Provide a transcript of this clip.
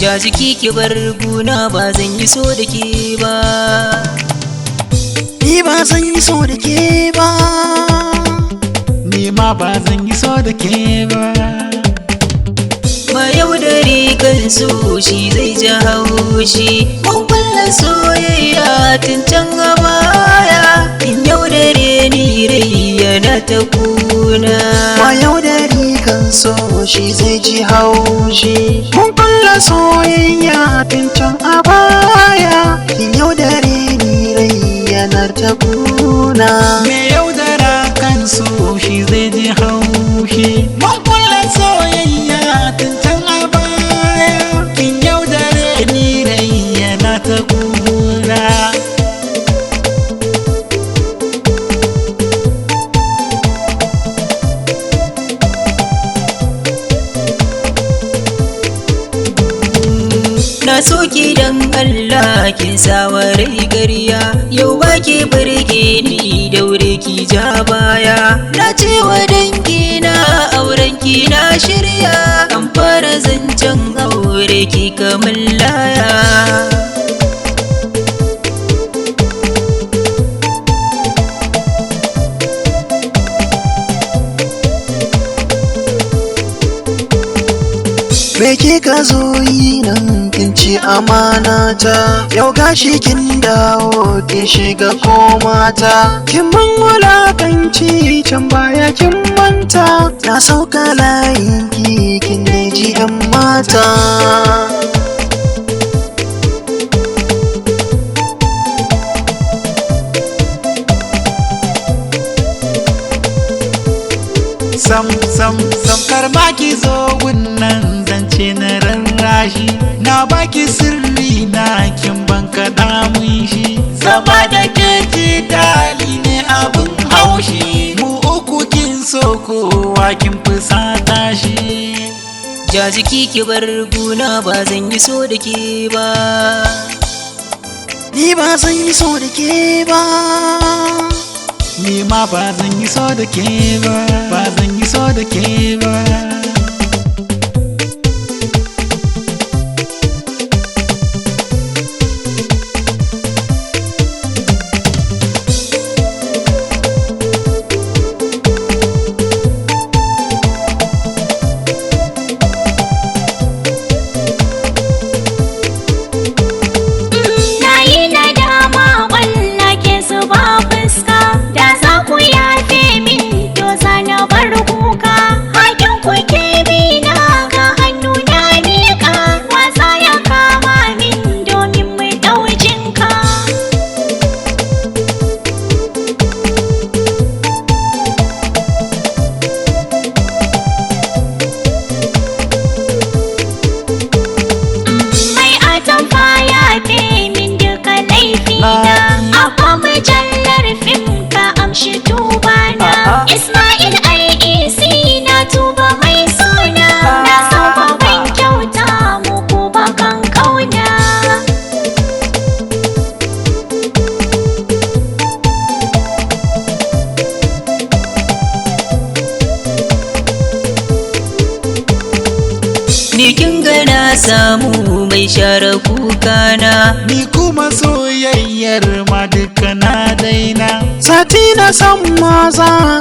Ja jiki ki bar guna ba zan yi so da ke ba. Ni ba zan yi so da ke ba. Ni ma ba zan yi so da ke ba. Ma yaudari kan so shi zai ja haushi. Mun kulla soyayya tun can a baya. In yaudare ni rai yana ta kuna. Ma yaudari kan so shi zai ji haushi. Mun kulla soyayya tun can a baya. In yaudare ni rai yana ta kuna. Me yaudara kan so shi zai ji haushi. Mun kulla soyayya tun can a baya. Kin yaudare ni rai yana ta kuna. Na so ki dan Allah kin sawa rai ƙarya. Yau ba ki burge ni daure ki ja baya. Na ce wa dangi na auren ki na shirya. An fara zancen aure ki kamar laya. Me kika zo yi nan kin ci amana ta. Yau gashi kin dawo kin shiga komata. Kin mun wulakanci can baya kin manta. Na sauka layin ki kin ji yan mata. Sam karma ki zo wannan zance na rarrashi. Na baki sirri na kin banka damun shi. Zama da ke ji dali ne abin haushi. Mu uku kin so kowa kin fusata shi. Ja jiki ki bar guna ba zan yi so da ke ba. Ni ba zan yi so da ke ba. Ni ma ba zan yi so da ke ba. Ba zan yi so da ke ba. Ismail IEC na tuba mai suna. Na saba ban kyauta muku bakan kauna. Ni kin ga na samu mai share kukana. Ni kuma soyayyar ma duka na daina. Sati na san maza